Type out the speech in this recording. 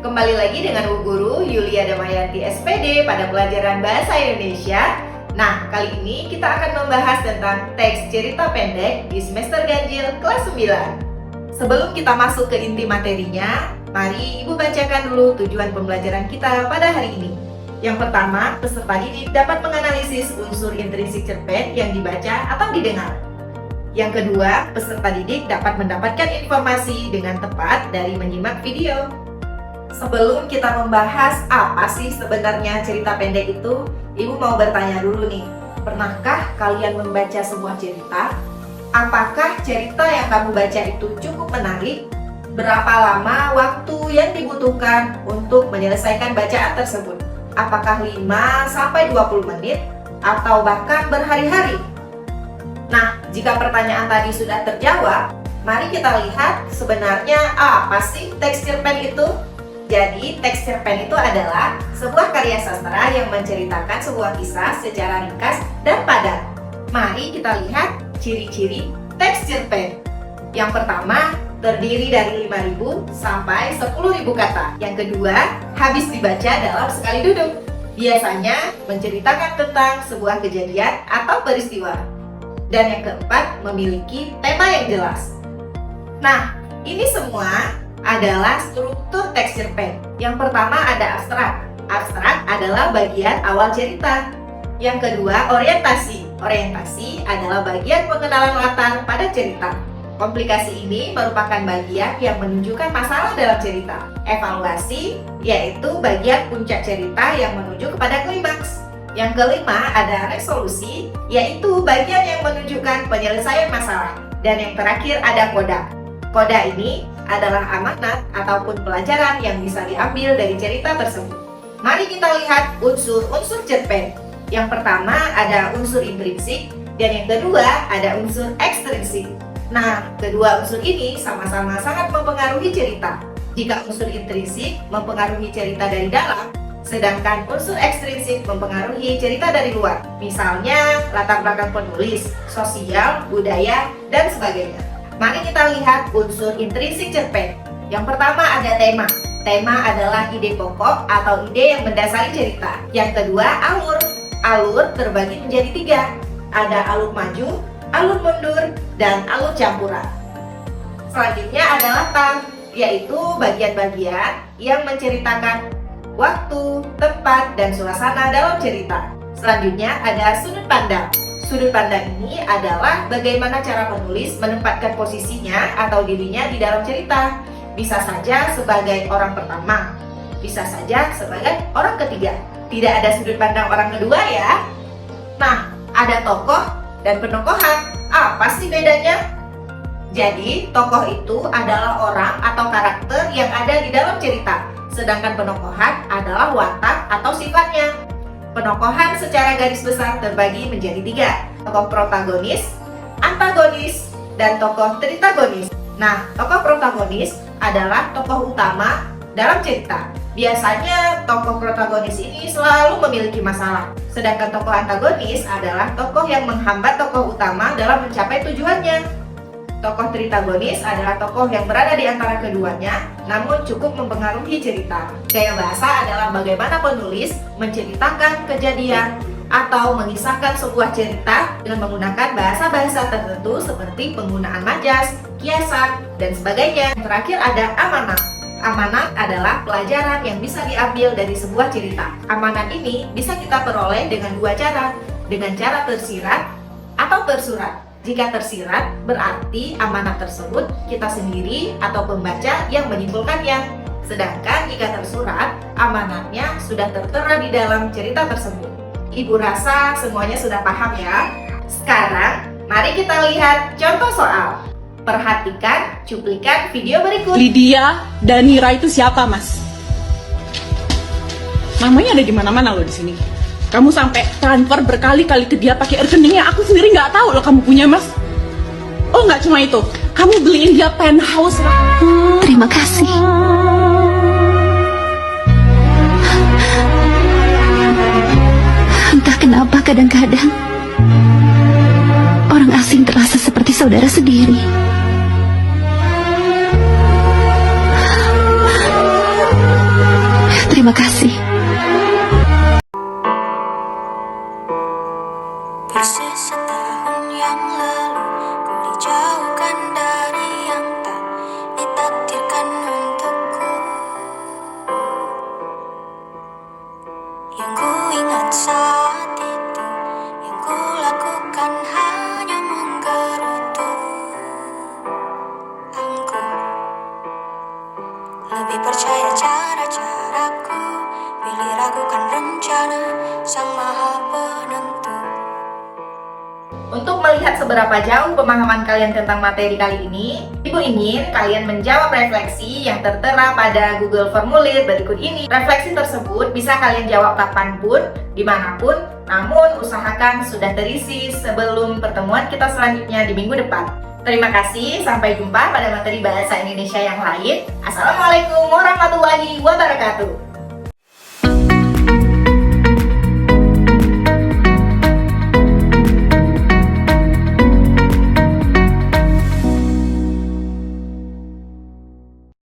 kembali lagi dengan Bu Guru Yulia Damayanti SPD pada pelajaran Bahasa Indonesia. Nah, kali ini kita akan membahas tentang teks cerita pendek di semester ganjil kelas 9. Sebelum kita masuk ke inti materinya, mari Ibu bacakan dulu tujuan pembelajaran kita pada hari ini. Yang pertama, peserta didik dapat menganalisis unsur intrinsik cerpen yang dibaca atau didengar. Yang kedua, peserta didik dapat mendapatkan informasi dengan tepat dari menyimak video. Sebelum kita membahas apa sih sebenarnya cerita pendek itu, Ibu mau bertanya dulu nih, pernahkah kalian membaca sebuah cerita? Apakah cerita yang kamu baca itu cukup menarik? Berapa lama waktu yang dibutuhkan untuk menyelesaikan bacaan tersebut? Apakah 5-20 menit atau bahkan berhari-hari? Nah, jika pertanyaan tadi sudah terjawab, mari kita lihat sebenarnya apa sih teks cerpen itu? Jadi, teks cerpen itu adalah sebuah karya sastra yang menceritakan sebuah kisah secara ringkas dan padat. Mari kita lihat ciri-ciri teks cerpen. Yang pertama, terdiri dari 5.000 sampai 10.000 kata. Yang kedua, habis dibaca dalam sekali duduk. Biasanya menceritakan tentang sebuah kejadian atau peristiwa. Dan yang keempat, memiliki tema yang jelas. Nah, ini semua adalah struktur teks cerpen. Yang pertama ada abstrak. Abstrak adalah bagian awal cerita. Yang kedua, orientasi. Orientasi adalah bagian pengenalan latar pada cerita. Komplikasi ini merupakan bagian yang menunjukkan masalah dalam cerita. Evaluasi yaitu bagian puncak cerita yang menuju kepada klimaks. Yang kelima ada resolusi, yaitu bagian yang menunjukkan penyelesaian masalah. Dan yang terakhir ada koda. Koda ini adalah amanat ataupun pelajaran yang bisa diambil dari cerita tersebut. Mari kita lihat unsur-unsur cerpen. Yang pertama ada unsur intrinsik, dan yang kedua ada unsur ekstrinsik. Nah, kedua unsur ini sama-sama sangat mempengaruhi cerita. Jika unsur intrinsik mempengaruhi cerita dari dalam, sedangkan unsur ekstrinsik mempengaruhi cerita dari luar. Misalnya, latar belakang penulis, sosial, budaya, dan sebagainya. Mari kita lihat unsur intrinsik cerpen. Yang pertama ada tema. Tema adalah ide pokok atau ide yang mendasari cerita. Yang kedua, alur. Alur terbagi menjadi 3. Ada alur maju, alur mundur, dan alur campuran. Selanjutnya ada latar, yaitu bagian-bagian yang menceritakan waktu, tempat, dan suasana dalam cerita. Selanjutnya ada sudut pandang. Sudut pandang ini adalah bagaimana cara penulis menempatkan posisinya atau dirinya di dalam cerita. Bisa saja sebagai orang pertama, bisa saja sebagai orang ketiga. Tidak ada sudut pandang orang kedua ya. Nah, ada tokoh dan penokohan. Apa sih bedanya? Jadi, tokoh itu adalah orang atau karakter yang ada di dalam cerita. Sedangkan penokohan adalah watak atau sifatnya. Penokohan secara garis besar terbagi menjadi 3. Tokoh protagonis, antagonis, dan tokoh tritagonis. Nah, tokoh protagonis adalah tokoh utama dalam cerita. Biasanya tokoh protagonis ini selalu memiliki masalah. Sedangkan tokoh antagonis adalah tokoh yang menghambat tokoh utama dalam mencapai tujuannya. Tokoh tritagonis adalah tokoh yang berada di antara keduanya, namun cukup mempengaruhi cerita. Gaya bahasa adalah bagaimana penulis menceritakan kejadian atau mengisahkan sebuah cerita dengan menggunakan bahasa-bahasa tertentu seperti penggunaan majas, kiasan, dan sebagainya. Yang terakhir ada amanat. Amanat adalah pelajaran yang bisa diambil dari sebuah cerita. Amanat ini bisa kita peroleh dengan 2 cara, dengan cara tersirat atau tersurat. Jika tersirat, berarti amanat tersebut kita sendiri atau pembaca yang menyimpulkannya. Sedangkan jika tersurat, amanatnya sudah tertera di dalam cerita tersebut. Ibu rasa semuanya sudah paham ya? Sekarang, mari kita lihat contoh soal. Perhatikan cuplikan video berikut. Lydia Danira itu siapa, Mas? Namanya ada di mana-mana loh di sini. Kamu sampai transfer berkali-kali ke dia pakai rekeningnya, aku sendiri nggak tahu loh kamu punya, Mas. Oh, nggak cuma itu, kamu beliin dia penthouse. Terima kasih. Entah kenapa kadang-kadang orang asing terasa seperti saudara sendiri. Terima kasih. Persis setahun yang lalu ku dijauhkan dari yang tak ditakdirkan untukku. Yang ku ingat saat itu, yang ku lakukan hanya menggerutu angku. Lebih percaya cara-caraku, pilih ragukan rencana Sang Maha Penentu. Untuk melihat seberapa jauh pemahaman kalian tentang materi kali ini, Ibu ingin kalian menjawab refleksi yang tertera pada Google Formulir berikut ini. Refleksi tersebut bisa kalian jawab kapanpun, dimanapun, namun usahakan sudah terisi sebelum pertemuan kita selanjutnya di minggu depan. Terima kasih, sampai jumpa pada materi bahasa Indonesia yang lain. Assalamualaikum warahmatullahi wabarakatuh.